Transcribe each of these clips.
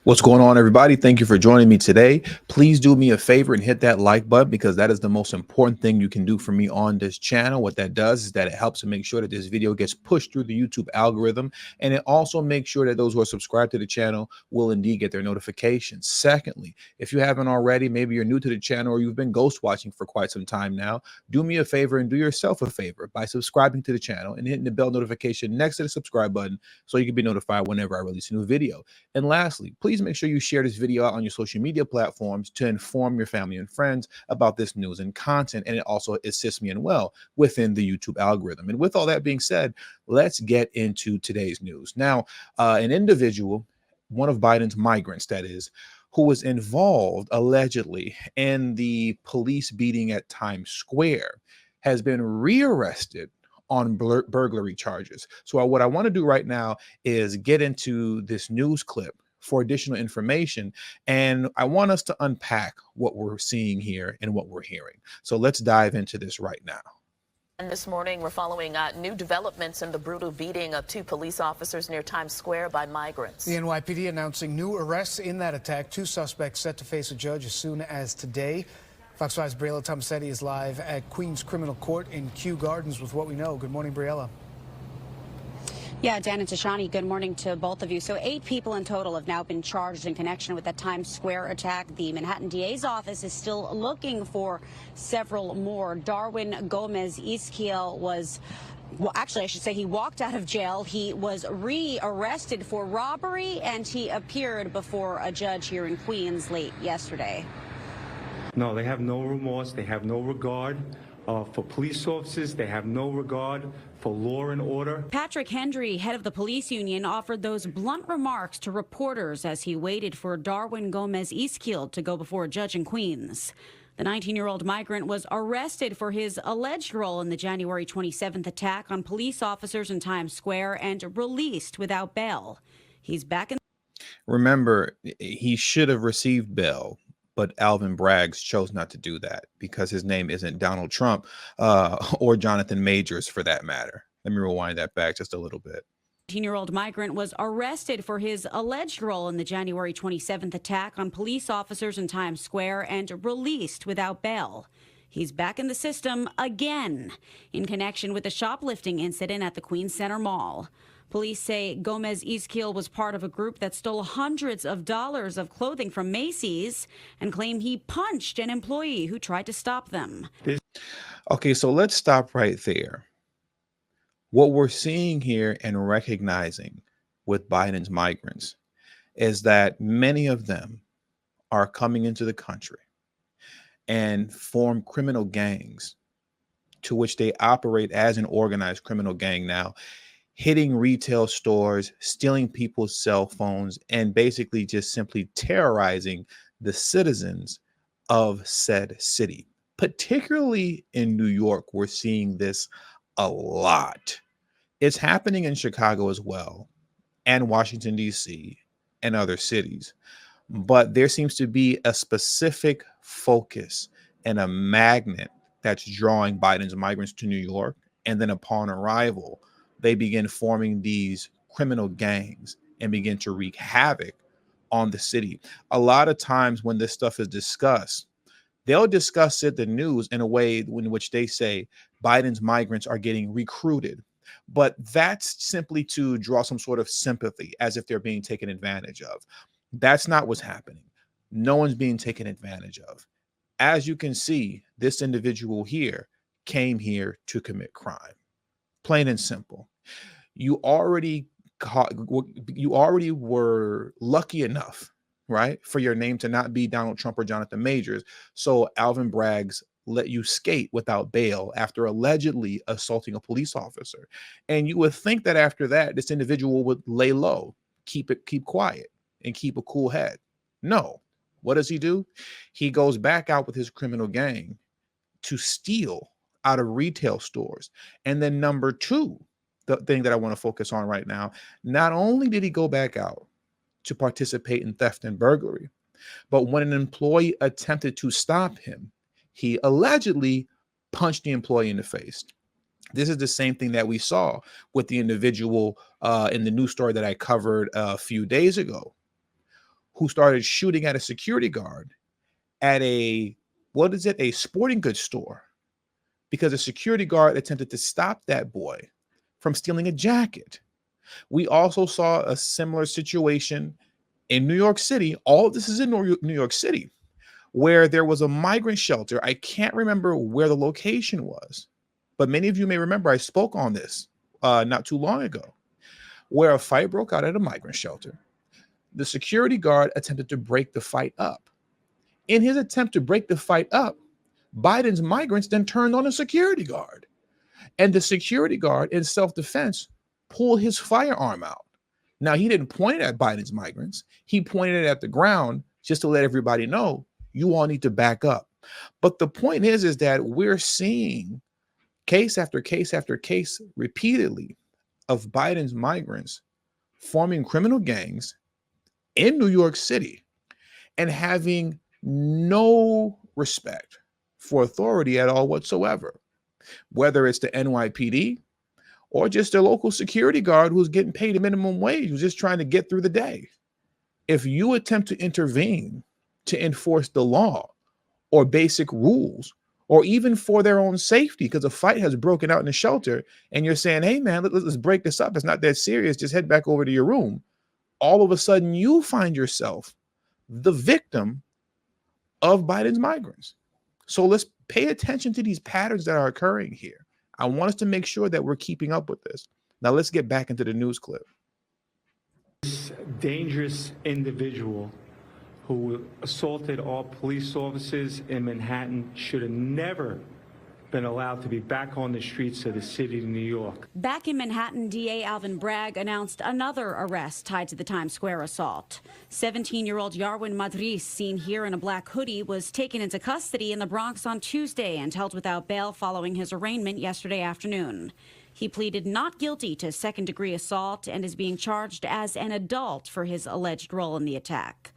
What's going on, everybody? Thank you for joining me today. Please do me a favor and hit that like button because that is the most important thing you can do for me on this channel. What that does is that it helps to make sure that this video gets pushed through the YouTube algorithm, and it also makes sure that those who are subscribed to the channel will indeed get their notifications. Secondly, if you haven't already, maybe you're new to the channel or you've been ghost watching for quite some time now, do me a favor and do yourself a favor by subscribing to the channel and hitting the bell notification next to the subscribe button so you can be notified whenever I release a new video. And lastly, please make sure you share this video out on your social media platforms to inform your family and friends about this news and content. And it also assists me within the YouTube algorithm. And with all that being said, let's get into today's news. Now, an individual, one of Biden's migrants, that is, who was involved allegedly in the police beating at Times Square, has been rearrested on burglary charges. So what I want to do right now is get into this news clip for additional information, and I want us to unpack what we're seeing here and what we're hearing. So let's dive into this right now. And this morning, we're following new developments in the brutal beating of two police officers near Times Square by migrants. The NYPD announcing new arrests in that attack. Two suspects set to face a judge as soon as today. Fox 5's Briella Tomasetti is live at Queens Criminal Court in Kew Gardens with what we know. Good morning, Briella. Yeah, Dan and Tashani, good morning to both of you. So 8 people in total have now been charged in connection with that Times Square attack. The Manhattan DA's office is still looking for several more. Darwin Gomez-Izquiel was, well, actually, I should say he walked out of jail. He was rearrested for robbery, and he appeared before a judge here in Queens late yesterday. No, they have no remorse. They have no regard for police officers. They have no regard for law and order. Patrick Hendry, head of the police union, offered those blunt remarks to reporters as he waited for Darwin Gomez-Izquiel to go before a judge in Queens. The 19-year-old migrant was arrested for his alleged role in the January 27th attack on police officers in Times Square and released without bail. He's back in. Remember, he should have received bail, but Alvin Braggs chose not to do that because his name isn't Donald Trump or Jonathan Majors, for that matter. Let me rewind that back just a little bit. 19-year-old migrant was arrested for his alleged role in the January 27th attack on police officers in Times Square and released without bail. He's back in the system again in connection with a shoplifting incident at the Queens Center Mall. Police say Gomez-Izquiel was part of a group that stole hundreds of dollars of clothing from Macy's and claim he punched an employee who tried to stop them. Okay, so let's stop right there. What we're seeing here and recognizing with Biden's migrants is that many of them are coming into the country and form criminal gangs to which they operate as an organized criminal gang now, hitting retail stores, stealing people's cell phones, and basically just simply terrorizing the citizens of said city. Particularly in New York, we're seeing this a lot. It's happening in Chicago as well, and Washington, D.C., and other cities. But there seems to be a specific focus and a magnet that's drawing Biden's migrants to New York. And then upon arrival, they begin forming these criminal gangs and begin to wreak havoc on the city. A lot of times when this stuff is discussed, they'll discuss it, the news, in a way in which they say Biden's migrants are getting recruited. But that's simply to draw some sort of sympathy, as if they're being taken advantage of. That's not what's happening. No one's being taken advantage of. As you can see, this individual here came here to commit crime. Plain and simple. You already were lucky enough, right, for your name to not be Donald Trump or Jonathan Majors. So Alvin Braggs let you skate without bail after allegedly assaulting a police officer. And you would think that after that, this individual would lay low, keep quiet, and keep a cool head. No. What does he do? He goes back out with his criminal gang to steal out of retail stores. And then number two, the thing that I want to focus on right now, not only did he go back out to participate in theft and burglary, but when an employee attempted to stop him, he allegedly punched the employee in the face. This is the same thing that we saw with the individual in the news story that I covered a few days ago, who started shooting at a security guard at a sporting goods store, because a security guard attempted to stop that boy from stealing a jacket. We also saw a similar situation in New York City. All of this is in New York City, where there was a migrant shelter. I can't remember where the location was, but many of you may remember I spoke on this not too long ago, where a fight broke out at a migrant shelter. The security guard attempted to break the fight up. In his attempt to break the fight up, Biden's migrants then turned on a security guard. And the security guard, in self-defense, pulled his firearm out. Now, he didn't point it at Biden's migrants. He pointed it at the ground just to let everybody know, you all need to back up. But the point is that we're seeing case after case after case repeatedly of Biden's migrants forming criminal gangs in New York City and having no respect for authority at all whatsoever, whether it's the NYPD or just a local security guard who's getting paid a minimum wage, who's just trying to get through the day. If you attempt to intervene to enforce the law or basic rules, or even for their own safety, because a fight has broken out in the shelter and you're saying, hey man, let's break this up. It's not that serious. Just head back over to your room. All of a sudden you find yourself the victim of Biden's migrants. So let's pay attention to these patterns that are occurring here. I want us to make sure that we're keeping up with this. Now let's get back into the news clip. This dangerous individual who assaulted all police officers in Manhattan should have never been allowed to be back on the streets of the city of New York. Back in Manhattan, DA Alvin Bragg announced another arrest tied to the Times Square assault. 17-year-old Yarwin Madris, seen here in a black hoodie, was taken into custody in the Bronx on Tuesday and held without bail following his arraignment yesterday afternoon. He pleaded not guilty to second-degree assault and is being charged as an adult for his alleged role in the attack.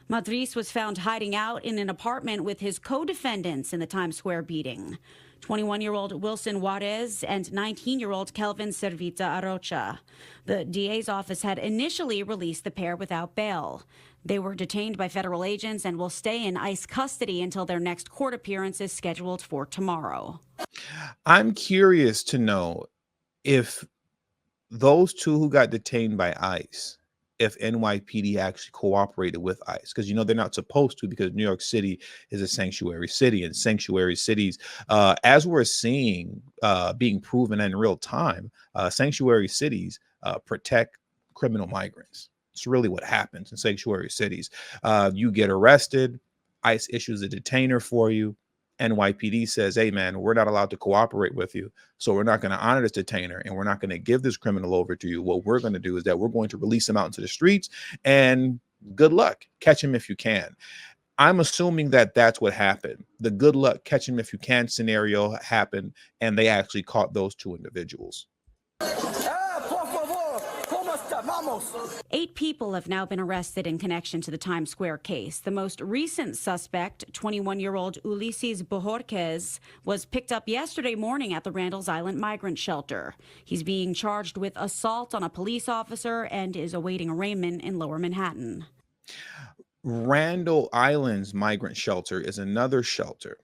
Madris was found hiding out in an apartment with his co-defendants in the Times Square beating, 21-year-old Wilson Juarez and 19-year-old Kelvin Servita Arocha. The DA's office had initially released the pair without bail. They were detained by federal agents and will stay in ICE custody until their next court appearance is scheduled for tomorrow. I'm curious to know if those two who got detained by ICE, if NYPD actually cooperated with ICE, because they're not supposed to, because New York City is a sanctuary city, and sanctuary cities, as we're seeing being proven in real time, sanctuary cities protect criminal migrants. It's really what happens in sanctuary cities. You get arrested, ICE issues a detainer for you. NYPD says, hey man, we're not allowed to cooperate with you, so we're not going to honor this detainer and we're not going to give this criminal over to you. What we're going to do is that we're going to release him out into the streets, and good luck, catch him if you can. I'm assuming that that's what happened. The good luck, catch him if you can scenario happened, and they actually caught those two individuals. 8 people have now been arrested in connection to the Times Square case. The most recent suspect, 21-year-old Ulises Bojorquez, was picked up yesterday morning at the Randall's Island migrant shelter. He's being charged with assault on a police officer and is awaiting arraignment in Lower Manhattan. Randall Island's migrant shelter is another shelter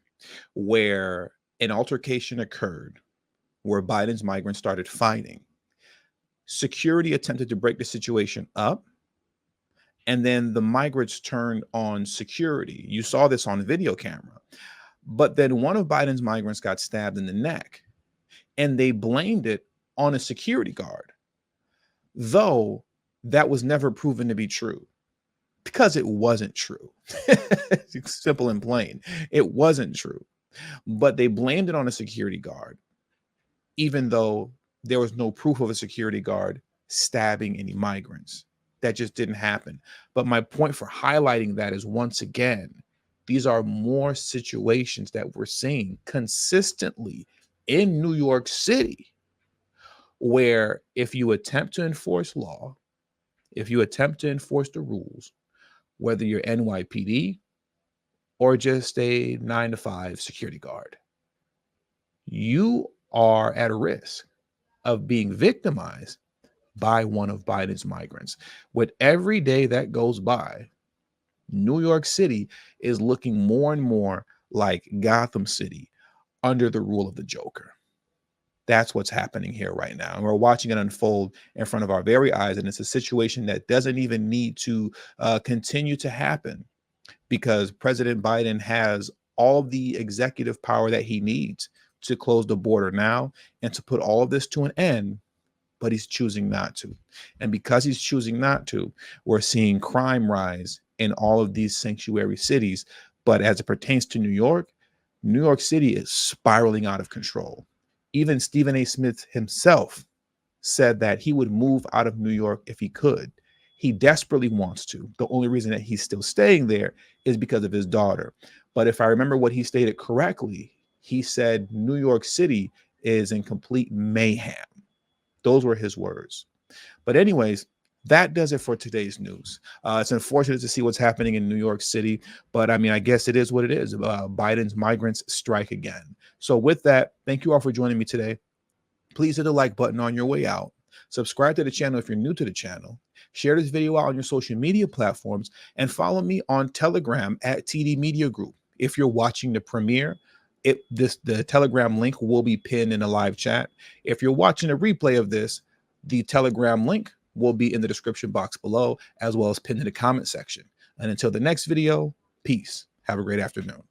where an altercation occurred, where Biden's migrants started fighting. Security attempted to break the situation up, and then the migrants turned on security. You saw this on video camera. But then one of Biden's migrants got stabbed in the neck, and they blamed it on a security guard, though that was never proven to be true, because it wasn't true. Simple and plain. It wasn't true. But they blamed it on a security guard, even though there was no proof of a security guard stabbing any migrants. That just didn't happen. But my point for highlighting that is, once again, these are more situations that we're seeing consistently in New York City, where if you attempt to enforce law, if you attempt to enforce the rules, whether you're NYPD or just a 9-to-5 security guard, you are at risk of being victimized by one of Biden's migrants. With every day that goes by, New York City is looking more and more like Gotham City under the rule of the Joker. That's what's happening here right now. And we're watching it unfold in front of our very eyes. And it's a situation that doesn't even need to continue to happen, because President Biden has all the executive power that he needs to close the border now and to put all of this to an end, but he's choosing not to. And because he's choosing not to, we're seeing crime rise in all of these sanctuary cities. But as it pertains to New York City is spiraling out of control. Even Stephen A. Smith himself said that he would move out of New York if he could. He desperately wants to. The only reason that he's still staying there is because of his daughter. But if I remember what he stated correctly, he said New York City is in complete mayhem. Those were his words. But anyways, that does it for today's news. It's unfortunate to see what's happening in New York City, but I mean, I guess it is what it is. Biden's migrants strike again. So with that, thank you all for joining me today. Please hit the like button on your way out. Subscribe to the channel if you're new to the channel. Share this video out on your social media platforms and follow me on Telegram at TD Media Group. If you're watching the premiere, the Telegram link will be pinned in the live chat. If you're watching a replay of this, the Telegram link will be in the description box below, as well as pinned in the comment section. And until the next video, peace. Have a great afternoon.